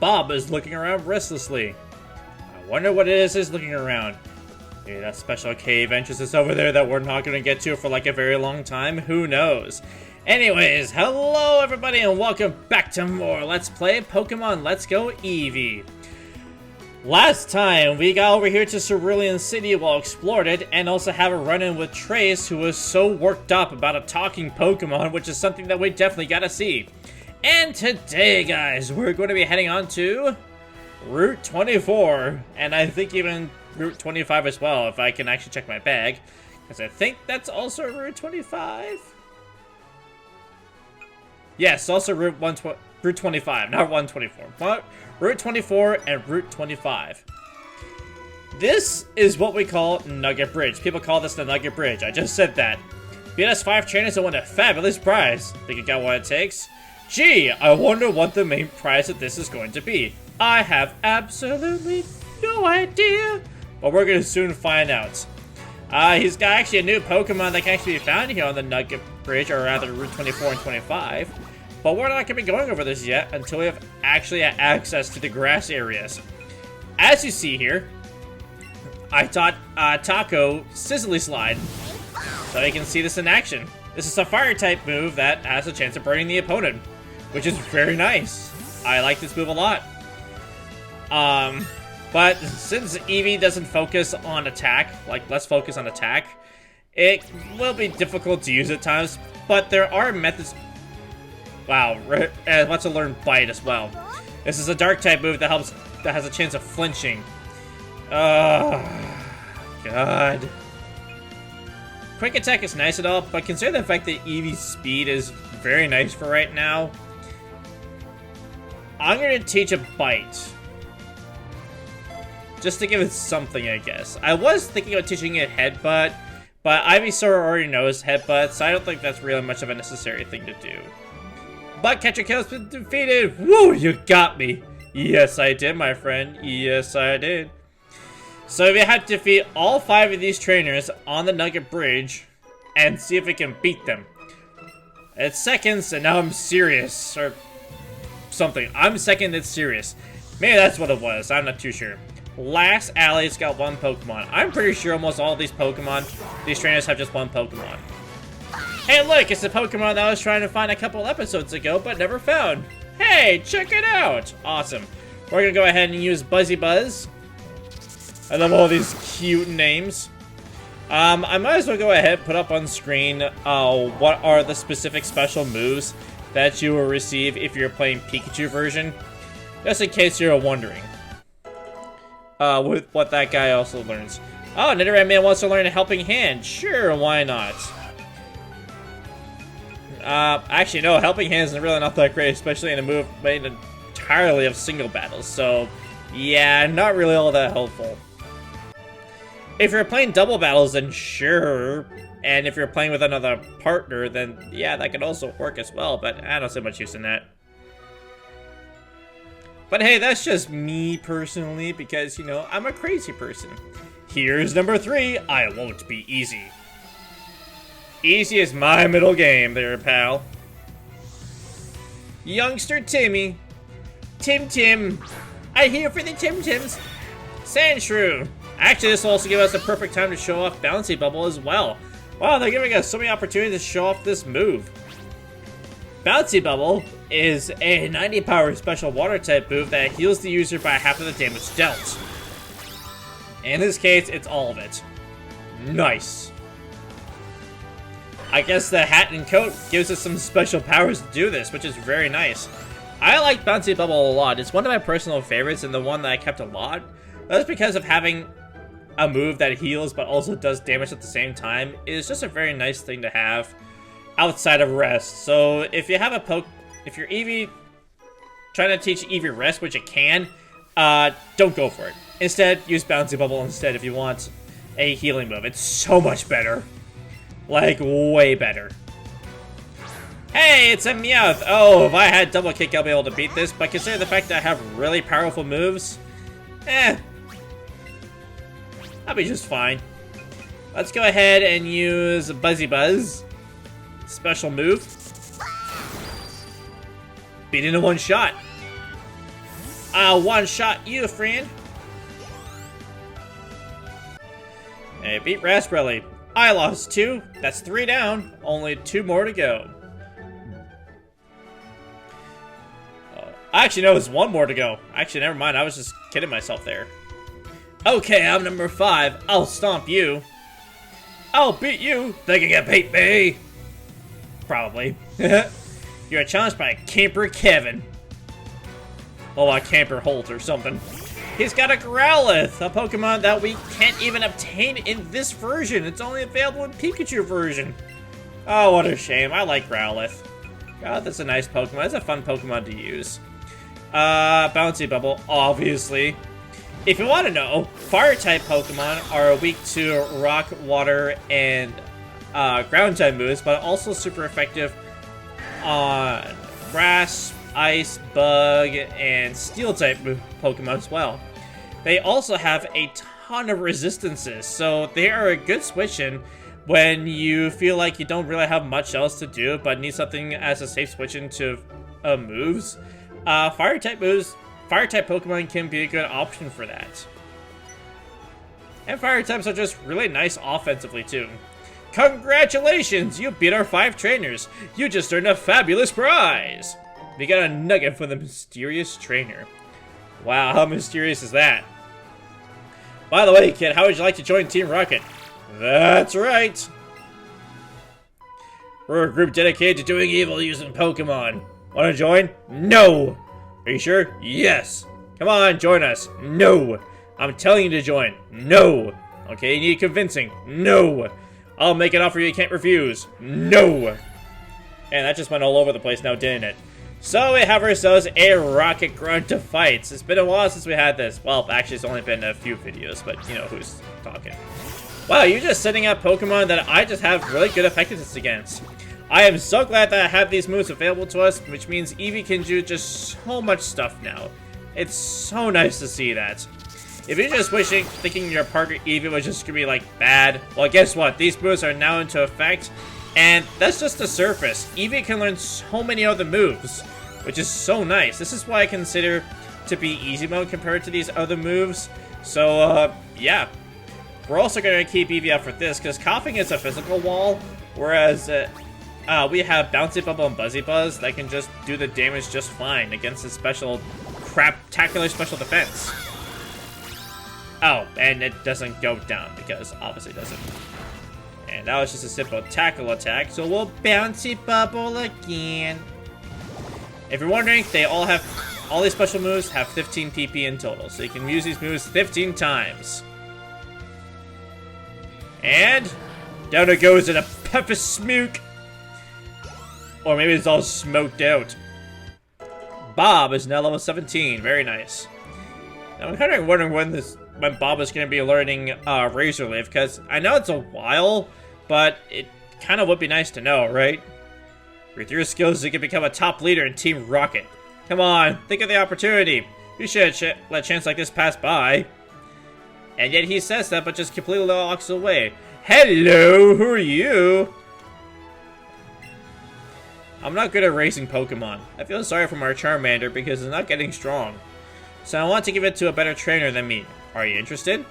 Bob is looking around restlessly. I wonder what it is he's looking around. Maybe that special cave entrance is over there that we're not going to get to for like a very long time. Who knows? Anyways, hello everybody and welcome back to more Let's Play Pokemon Let's Go Eevee. Last time, we got over here to Cerulean City while explored it, and also have a run-in with Trace, who was so worked up about a talking Pokemon, which is something that we definitely gotta see. And today, guys, we're going to be heading on to Route 24, and I think even Route 25 as well, if I can actually check my bag, because I think that's also Route 25. Yes, also Route 25, not 124, but Route 24 and Route 25. This is what we call Nugget Bridge. People call this the Nugget Bridge. I just said that. Beat us 5 trainers and win a fabulous prize. Think you got what it takes? Gee, I wonder what the main prize of this is going to be. I have absolutely no idea, but we're going to soon find out. He's got actually a new Pokemon that can actually be found here on the Nugget Bridge, or rather Route 24 and 25. But we're not going to be going over this yet until we have actually had access to the grass areas. As you see here, I taught Taco Sizzly Slide, so you can see this in action. This is a fire type move that has a chance of burning the opponent, which is very nice. I like this move a lot. But since Eevee doesn't focus on attack, like let's focus on attack, it will be difficult to use at times, but there are methods. Wow, wants to learn Bite as well. This is a dark type move that has a chance of flinching. Oh, God. Quick attack is nice and all, but consider the fact that Eevee's speed is very nice for right now. I'm going to teach a Bite. Just to give it something, I guess. I was thinking of teaching it Headbutt, but Ivysaur already knows Headbutt, so I don't think that's really much of a necessary thing to do. But Catcher Kill has been defeated! Woo! You got me! Yes, I did, my friend. Yes, I did. So we have to defeat all 5 of these trainers on the Nugget Bridge and see if we can beat them. It's seconds, and now I'm serious. Or something. I'm second, it's serious. Maybe that's what it was. I'm not too sure. Last alley's got 1 Pokemon. I'm pretty sure almost all of these trainers have just 1 Pokemon. Hey look, it's the Pokemon that I was trying to find a couple episodes ago, but never found. Hey, check it out! Awesome. We're gonna go ahead and use Buzzy Buzz. I love all these cute names. I might as well go ahead and put up on screen what are the specific special moves that you will receive if you're playing Pikachu version. Just in case you're wondering. With what that guy also learns. Oh, Nidoran Man wants to learn a Helping Hand. Sure, why not? Actually, no, Helping Hands is really not that great, especially in a move made entirely of single battles, so yeah, not really all that helpful. If you're playing double battles, then sure, and if you're playing with another partner, then yeah, that could also work as well, but I don't see much use in that. But hey, that's just me personally, because, you know, I'm a crazy person. Here's number 3, I won't be easy. Easy is my middle game there, pal. Youngster Timmy. Tim. I'm here for the Tim-Tims. Sandshrew. Actually, this will also give us the perfect time to show off Bouncy Bubble as well. Wow, they're giving us so many opportunities to show off this move. Bouncy Bubble is a 90 power special water type move that heals the user by half of the damage dealt. In this case, it's all of it. Nice. I guess the hat and coat gives us some special powers to do this, which is very nice. I like Bouncy Bubble a lot. It's one of my personal favorites and the one that I kept a lot. That's because of having a move that heals but also does damage at the same time. It's just a very nice thing to have outside of rest. So if you have if you're Eevee trying to teach Eevee rest, which it can, don't go for it. Instead, use Bouncy Bubble instead if you want a healing move. It's so much better. Like, way better. Hey, it's a Meowth! Oh, if I had double kick, I'll be able to beat this, but consider the fact that I have really powerful moves, I'll be just fine. Let's go ahead and use Buzzy Buzz. Special move. Beat it in one shot. I'll one-shot you, friend. Hey, beat Raspberry. I lost 2. That's 3 down. Only 2 more to go. Actually, no, it's 1 more to go. Actually, never mind. I was just kidding myself there. Okay, I'm number 5. I'll stomp you. I'll beat you. Think you can beat me? Probably. You're challenged by Camper Kevin. Oh, like Camper Holt or something. He's got a Growlithe, a Pokemon that we can't even obtain in this version. It's only available in Pikachu version. Oh, what a shame. I like Growlithe. God, that's a nice Pokemon. It's a fun Pokemon to use. Bouncy Bubble, obviously. If you want to know, Fire-type Pokemon are weak to Rock, Water, and Ground-type moves, but also super effective on Grass, Ice, Bug, and Steel-type Pokemon as well. They also have a ton of resistances, so they are a good switch-in when you feel like you don't really have much else to do, but need something as a safe switch-in to moves. Fire-type Pokemon can be a good option for that. And Fire types are just really nice offensively, too. Congratulations! You beat our 5 trainers! You just earned a fabulous prize! We got a nugget for the mysterious trainer. Wow, how mysterious is that? By the way, kid, how would you like to join Team Rocket? That's right! We're a group dedicated to doing evil using Pokemon. Want to join? No! Are you sure? Yes! Come on, join us! No! I'm telling you to join. No! Okay, you need convincing. No! I'll make an offer you can't refuse. No! And that just went all over the place now, didn't it? So we have ourselves a Rocket Grunt to fight. It's been a while since we had this. Well, actually, it's only been a few videos, but you know who's talking. Wow, you're just setting up Pokemon that I just have really good effectiveness against. I am so glad that I have these moves available to us, which means Eevee can do just so much stuff now. It's so nice to see that. If you're just thinking your partner Eevee was just gonna be like bad, well, guess what? These moves are now into effect, and that's just the surface. Eevee can learn so many other moves, which is so nice. This is why I consider to be easy mode compared to these other moves. So, yeah. We're also gonna keep Eevee up for this, because Coughing is a physical wall, whereas we have Bouncy Bubble and Buzzy Buzz that can just do the damage just fine against his special craptacular special defense. Oh, and it doesn't go down because obviously it doesn't. And that was just a simple tackle attack, so we'll Bouncy Bubble again. If you're wondering, they all these special moves have 15 PP in total, so you can use these moves 15 times. And down it goes in a pepper smoke. Or maybe it's all smoked out. Bob is now level 17. Very nice. Now I'm kind of wondering when Bob is going to be learning Razor Leaf, because I know it's a while, but it kind of would be nice to know, right? With your skills, you can become a top leader in Team Rocket. Come on, think of the opportunity. You should let a chance like this pass by. And yet he says that, but just completely walks away. Hello, who are you? I'm not good at racing Pokemon. I feel sorry for my Charmander because it's not getting strong. So I want to give it to a better trainer than me. Are you interested?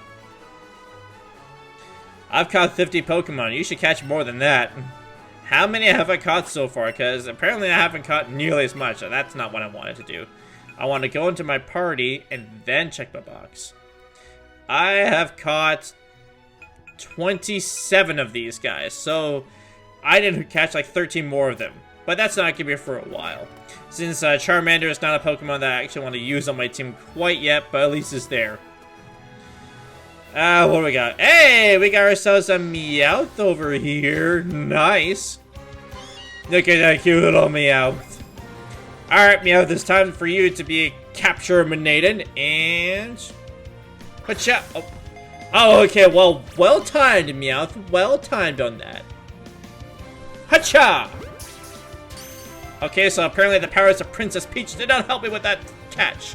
I've caught 50 Pokemon. You should catch more than that. How many have I caught so far? Because apparently I haven't caught nearly as much. So that's not what I wanted to do. I want to go into my party and then check my box. I have caught 27 of these guys. So I didn't catch like 13 more of them. But that's not going to be for a while. Since Charmander is not a Pokemon that I actually want to use on my team quite yet, but at least it's there. What do we got? Hey, we got ourselves a Meowth over here. Nice. Look at that cute little Meowth. Alright, Meowth, it's time for you to be capture-minated. And... Hacha! Oh, okay, well timed, Meowth. Well timed on that. Hacha! Okay, so apparently the powers of Princess Peach did not help me with that catch.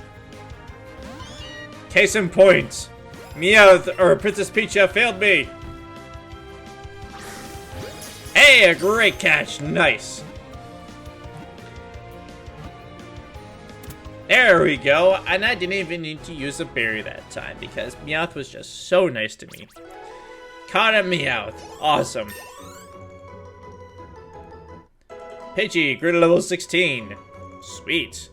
Case in point, Princess Peach have failed me. Hey, a great catch, nice. There we go, and I didn't even need to use a berry that time because Meowth was just so nice to me. Caught a Meowth. Awesome. Pidgey grew to level 16. Sweet.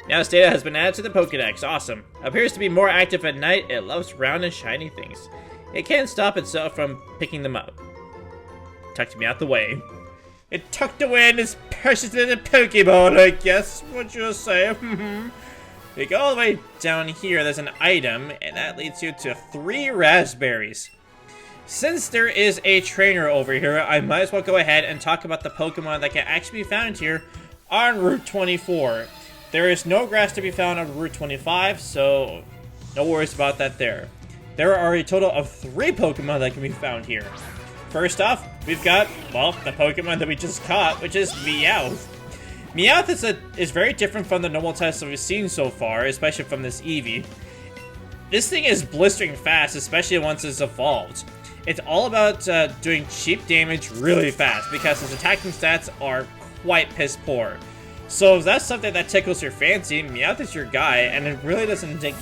Meowth's data has been added to the Pokédex. Awesome. Appears to be more active at night. It loves round and shiny things. It can't stop itself from picking them up. Tucked Meowth away. It tucked away in its precious little Pokeball, I guess. What you say? You go all the way down here, there's an item, and that leads you to 3 raspberries. Since there is a trainer over here, I might as well go ahead and talk about the Pokemon that can actually be found here on Route 24. There is no grass to be found on Route 25, so no worries about that there. There are a total of 3 Pokemon that can be found here. First off, we've got, well, the Pokemon that we just caught, which is Meowth. Meowth is very different from the normal types that we've seen so far, especially from this Eevee. This thing is blistering fast, especially once it's evolved. It's all about doing cheap damage really fast, because its attacking stats are quite piss poor. So if that's something that tickles your fancy, Meowth is your guy, and it really doesn't take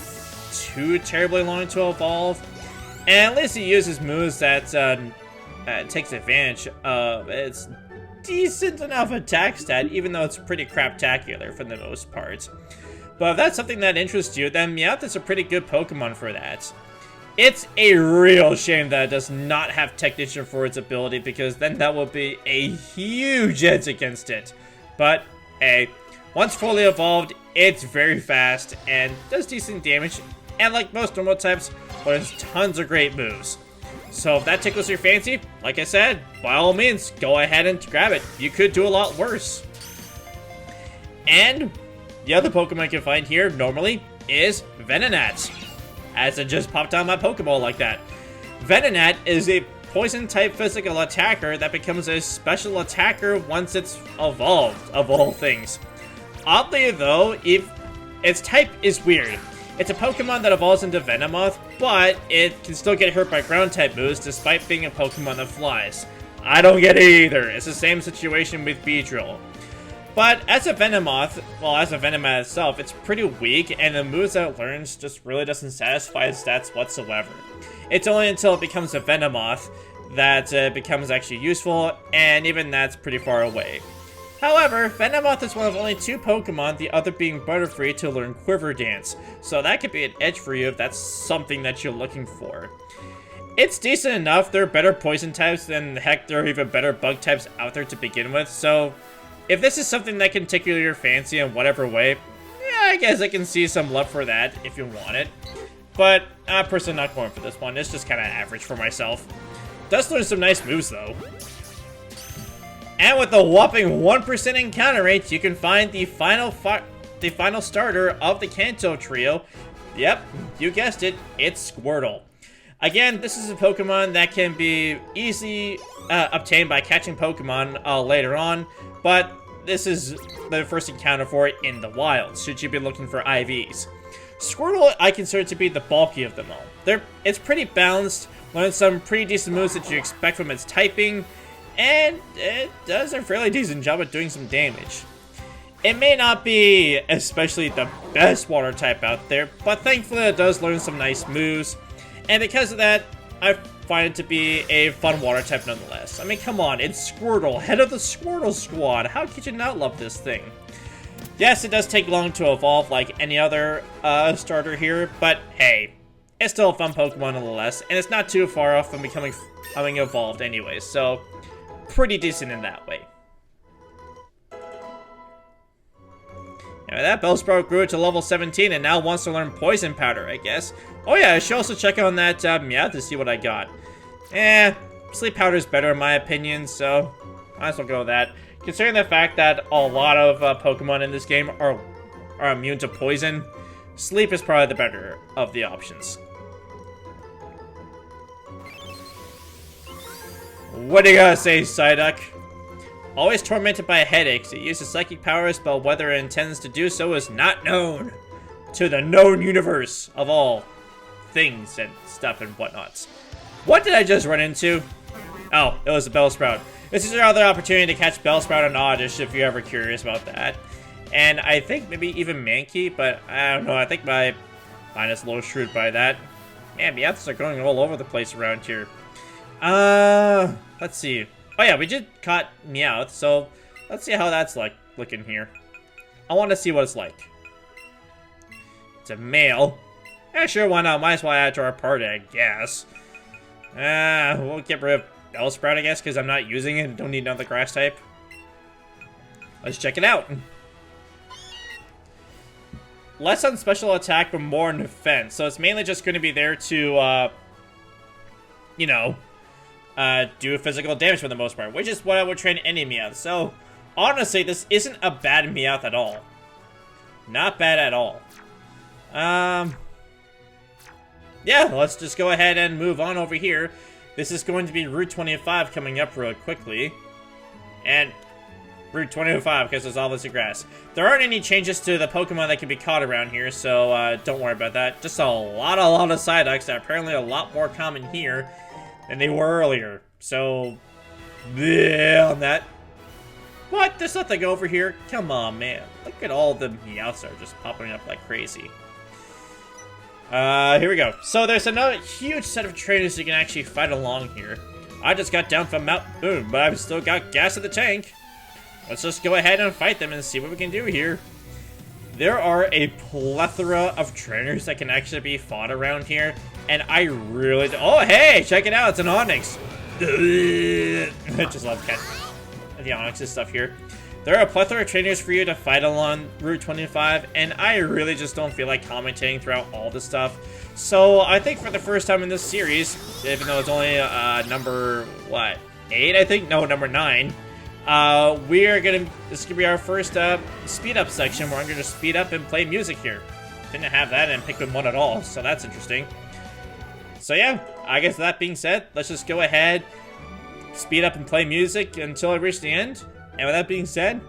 too terribly long to evolve. And at least he uses moves that takes advantage of its decent enough attack stat, even though it's pretty craptacular for the most part. But if that's something that interests you, then Meowth is a pretty good Pokemon for that. It's a real shame that it does not have Technician for its ability, because then that would be a huge edge against it. But hey, once fully evolved, it's very fast and does decent damage, and like most normal types, learns tons of great moves. So if that tickles your fancy, like I said, by all means, go ahead and grab it. You could do a lot worse. And the other Pokemon you can find here normally is Venonat, as it just popped on my Pokeball like that. Venonat is a poison-type physical attacker that becomes a special attacker once it's evolved, of all things. Oddly though, if its type is weird. It's a Pokemon that evolves into Venomoth, but it can still get hurt by ground-type moves despite being a Pokemon that flies. I don't get it either. It's the same situation with Beedrill. But as a Venomoth, well, as a Venomoth itself, it's pretty weak, and the moves that it learns just really doesn't satisfy its stats whatsoever. It's only until it becomes a Venomoth that it becomes actually useful, and even that's pretty far away. However, Venomoth is one of only 2 Pokemon, the other being Butterfree, to learn Quiver Dance, so that could be an edge for you if that's something that you're looking for. It's decent enough. There are better poison types than, heck, there are even better bug types out there to begin with, so if this is something that can tickle your fancy in whatever way, yeah, I guess I can see some love for that if you want it. But I'm personally not going for this one. It's just kind of average for myself. Does learn some nice moves though. And with a whopping 1% encounter rate, you can find the final starter of the Kanto trio. Yep, you guessed it, it's Squirtle. Again, this is a Pokemon that can be easily obtained by catching Pokemon later on, but this is the first encounter for it in the wild, should you be looking for IVs. Squirtle, I consider to be the bulky of them all. It's pretty balanced, learns some pretty decent moves that you expect from its typing, and it does a fairly decent job at doing some damage. It may not be especially the best water type out there, but thankfully it does learn some nice moves, and because of that, I find it to be a fun water type nonetheless. I mean, come on, it's Squirtle, head of the Squirtle squad. How could you not love this thing? Yes, it does take long to evolve like any other starter here, but hey, it's still a fun Pokemon nonetheless, and it's not too far off from becoming evolved anyway, so pretty decent in that way. Now that Bellsprout grew to level 17 and now wants to learn Poison Powder, I guess. Oh yeah, I should also check on that Meowth to see what I got. Sleep Powder is better in my opinion, so might as well go with that. Considering the fact that a lot of Pokemon in this game are immune to poison, Sleep is probably the better of the options. What do you gotta say, Psyduck? Always tormented by headaches, it uses psychic powers, but whether it intends to do so is not known to the known universe of all things and stuff and whatnots. What did I just run into? Oh, it was a Bellsprout. This is your other opportunity to catch Bellsprout and Oddish if you're ever curious about that. And I think maybe even Mankey, but I don't know. I think my mind is a little shrewd by that. Man, Meowths are going all over the place around here. Let's see. Oh yeah, we just caught Meowth, so let's see how that's like looking here. I want to see what it's like. It's a male. Yeah, sure, why not? Might as well add it to our party, I guess. We'll get rid of Bellsprout, I guess, because I'm not using it. Don't need another grass type. Let's check it out. Less on special attack, but more on defense. So it's mainly just going to be there to, you know, do physical damage for the most part, which is what I would train any Meowth. So, honestly, this isn't a bad Meowth at all. Not bad at all. Yeah, let's just go ahead and move on over here. This is going to be Route 25 coming up real quickly. And Route 25, because there's obviously grass. There aren't any changes to the Pokemon that can be caught around here, so don't worry about that. Just a lot of Psyducks that are apparently a lot more common here than they were earlier. So, yeah, on that. What? There's nothing over here? Come on, man. Look at all the Meowths that are just popping up like crazy. Here we go. So there's another huge set of trainers you can actually fight along here. I just got down from Mount Boom, but I've still got gas in the tank. Let's just go ahead and fight them and see what we can do here. There are a plethora of trainers that can actually be fought around here, and I really oh, hey, check it out, it's an Onyx. I just love the Onyx's stuff here. There are a plethora of trainers for you to fight along Route 25, and I really just don't feel like commentating throughout all this stuff. So I think for the first time in this series, even though it's only number, what, 8, I think? No, number 9. This is gonna be our first speed up section where I'm gonna speed up and play music here. Didn't have that and pick one at all, so that's interesting. So yeah, I guess that being said, let's just go ahead, speed up and play music until I reach the end. And with that being said,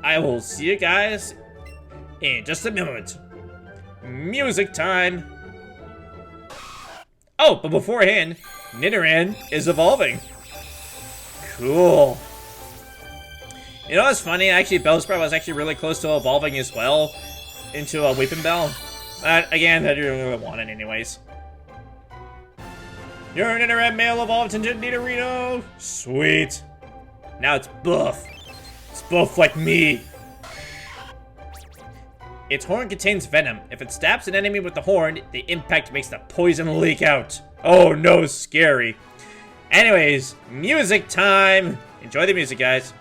I will see you guys in just a moment. Music time! Oh, but beforehand, Nidoran is evolving. Cool. You know what's funny? Actually, Bellsprout was actually really close to evolving as well into a Weeping Bell. But again, I didn't really want it anyways. Your Nidoran male evolved into Nidorino. Sweet. Now it's buff. It's buff like me. Its horn contains venom. If it stabs an enemy with the horn, the impact makes the poison leak out. Oh no, scary. Anyways, music time. Enjoy the music, guys.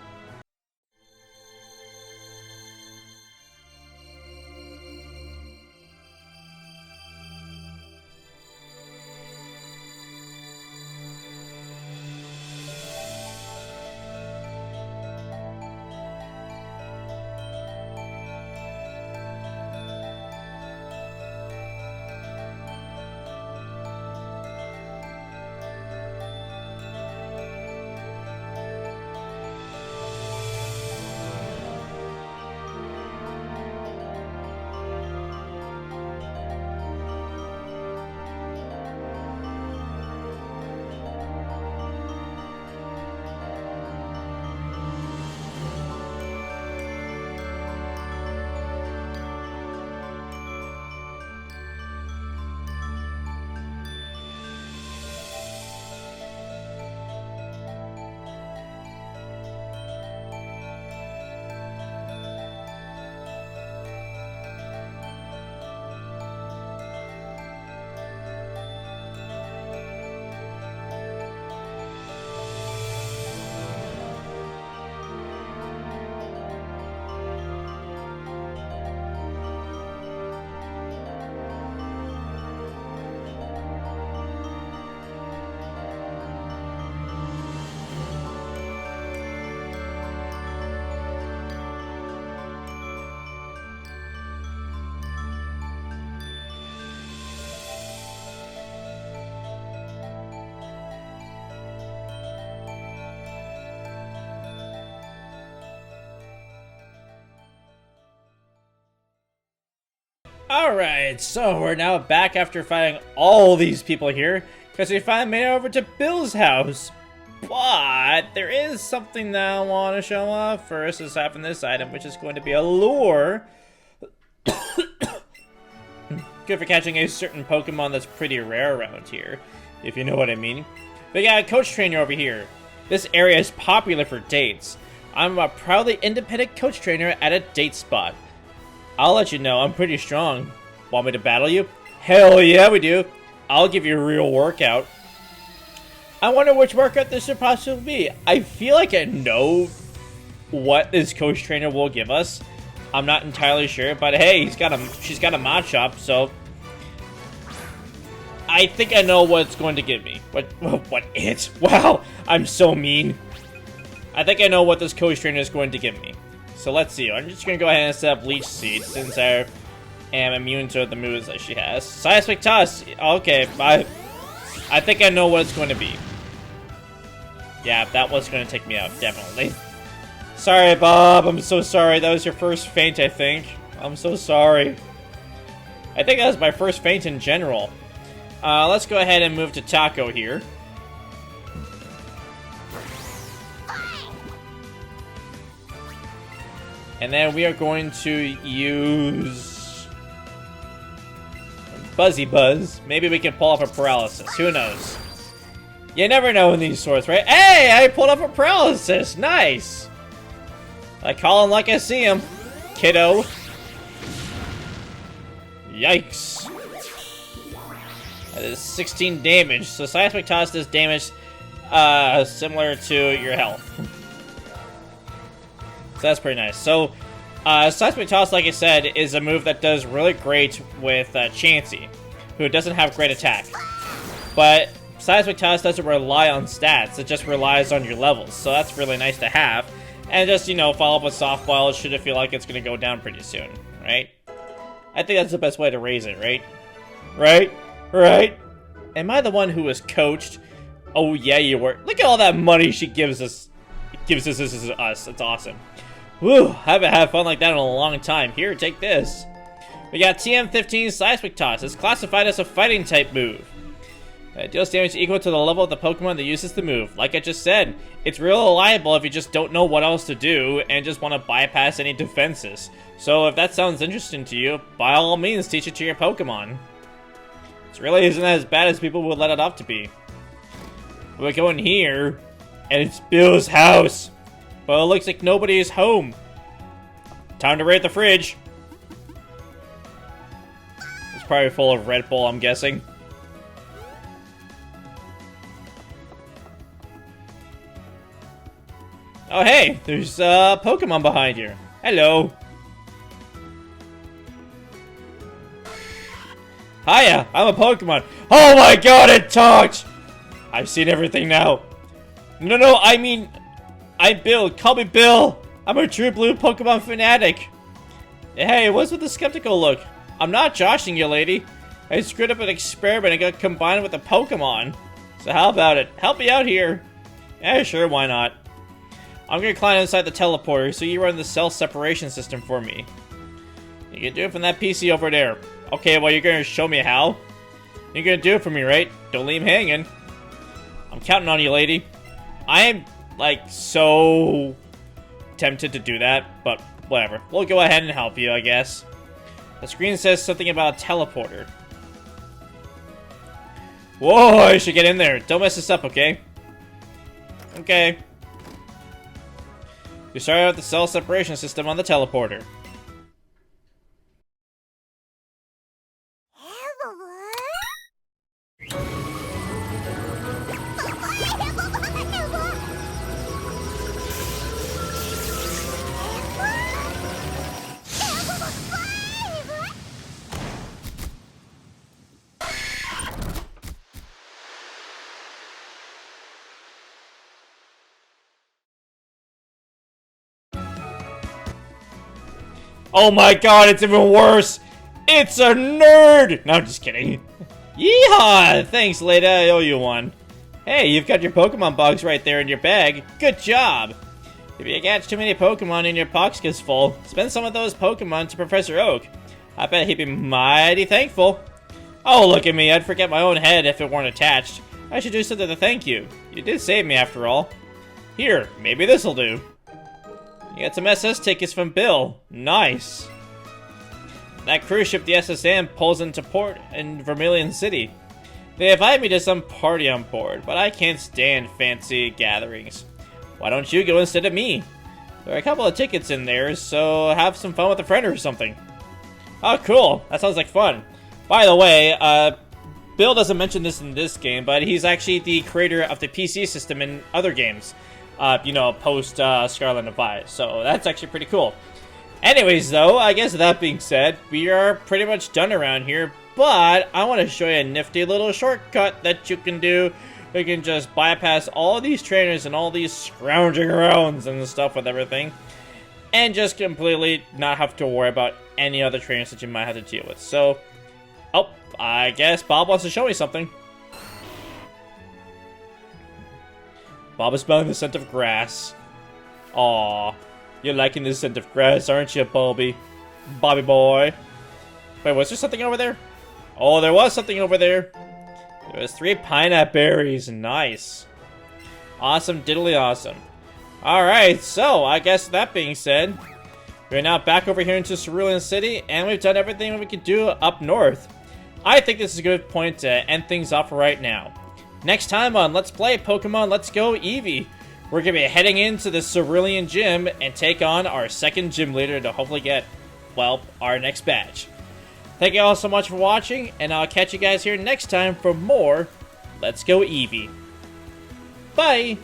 Alright, so we're now back after fighting all these people here, because we finally made it over to Bill's house. But there is something that I want to show off first, aside from this item, which is going to be a lure. Good for catching a certain Pokemon that's pretty rare around here, if you know what I mean. We got a coach trainer over here. This area is popular for dates. I'm a proudly independent coach trainer at a date spot. I'll let you know, I'm pretty strong. Want me to battle you? Hell yeah, we do. I'll give you a real workout. I wonder which workout this should possibly be. I feel like I know what this coach trainer will give us. I'm not entirely sure, but hey, she's got a mod shop, so I think I know what it's going to give me. What it? Wow, I'm so mean. I think I know what this coach trainer is going to give me. So let's see. I'm just gonna go ahead and set up Leech Seed since I am immune to the moves that she has. Seismic Toss. Okay, I think I know what it's going to be. Yeah, that was going to take me out, definitely. Sorry, Bob. I'm so sorry. That was your first feint, I think. I'm so sorry. I think that was my first feint in general. Let's go ahead and move to Taco here. And then we are going to use Buzzy Buzz. Maybe we can pull off a paralysis. Who knows? You never know in these sorts, right? Hey, I pulled off a paralysis. Nice. I call him like I see him. Kiddo. Yikes. That is 16 damage. So Seismic Toss does damage similar to your health. So that's pretty nice. So Seismic Toss, like I said, is a move that does really great with Chansey, who doesn't have great attack. But Seismic Toss doesn't rely on stats, it just relies on your levels, so that's really nice to have. And just, you know, follow up with Softball should it feel like it's going to go down pretty soon, right? I think that's the best way to raise it, right? Right? Am I the one who was coached? Oh yeah, you were. Look at all that money she gives us. This is us. It's awesome. Woo, haven't had fun like that in a long time. Here, take this. We got TM15 Seismic Toss. It's classified as a fighting type move. It deals damage equal to the level of the Pokemon that uses the move. Like I just said, it's real reliable if you just don't know what else to do and just want to bypass any defenses. So if that sounds interesting to you, by all means teach it to your Pokemon. It really isn't as bad as people would let it off to be. We go in here, and it's Bill's house. But it looks like nobody is home. Time to raid the fridge. It's probably full of Red Bull, I'm guessing. Oh hey, there's a Pokemon behind you. Hello. Hiya, I'm a Pokemon. Oh my god, it talked! I've seen everything now. No, I mean, I'm Bill. Call me Bill. I'm a true blue Pokemon fanatic. Hey, what's with the skeptical look? I'm not joshing you, lady. I screwed up an experiment and got combined with a Pokemon. So how about it? Help me out here. Yeah, sure, why not? I'm gonna climb inside the teleporter so you run the cell separation system for me. You can do it from that PC over there. Okay, well, you're gonna show me how? You're gonna do it for me, right? Don't leave me hanging. I'm counting on you, lady. I am, like, so tempted to do that, but whatever. We'll go ahead and help you, I guess. The screen says something about a teleporter. Whoa, I should get in there. Don't mess this up, okay? Okay. You started out the cell separation system on the teleporter. Oh my god, it's even worse! It's a nerd! No, I'm just kidding. Yeehaw! Thanks, lady, I owe you one. Hey, you've got your Pokemon box right there in your bag. Good job! If you catch too many Pokemon and your box gets full, spend some of those Pokemon to Professor Oak. I bet he'd be mighty thankful. Oh, look at me, I'd forget my own head if it weren't attached. I should do something to thank you. You did save me after all. Here, maybe this'll do. You got some SS tickets from Bill. Nice. That cruise ship, the SSM, pulls into port in Vermilion City. They invite me to some party on board, but I can't stand fancy gatherings. Why don't you go instead of me? There are a couple of tickets in there, so have some fun with a friend or something. Oh, cool. That sounds like fun. By the way, Bill doesn't mention this in this game, but he's actually the creator of the PC system in other games. You know, post Scarlet and Vi. So that's actually pretty cool. Anyways, though, I guess that being said, we are pretty much done around here. But I want to show you a nifty little shortcut that you can do. You can just bypass all these trainers and all these scrounging arounds and stuff with everything. And just completely not have to worry about any other trainers that you might have to deal with. So, oh, I guess Bob wants to show me something. Bob is smelling the scent of grass. Aww. You're liking the scent of grass, aren't you, Bobby? Bobby boy. Wait, was there something over there? Oh, there was something over there. There was 3 pineapple berries. Nice. Awesome diddly awesome. Alright, so I guess that being said, we're now back over here into Cerulean City, and we've done everything we could do up north. I think this is a good point to end things off right now. Next time on Let's Play Pokemon Let's Go Eevee, we're going to be heading into the Cerulean Gym and take on our second gym leader to hopefully get, well, our next badge. Thank you all so much for watching, and I'll catch you guys here next time for more Let's Go Eevee. Bye!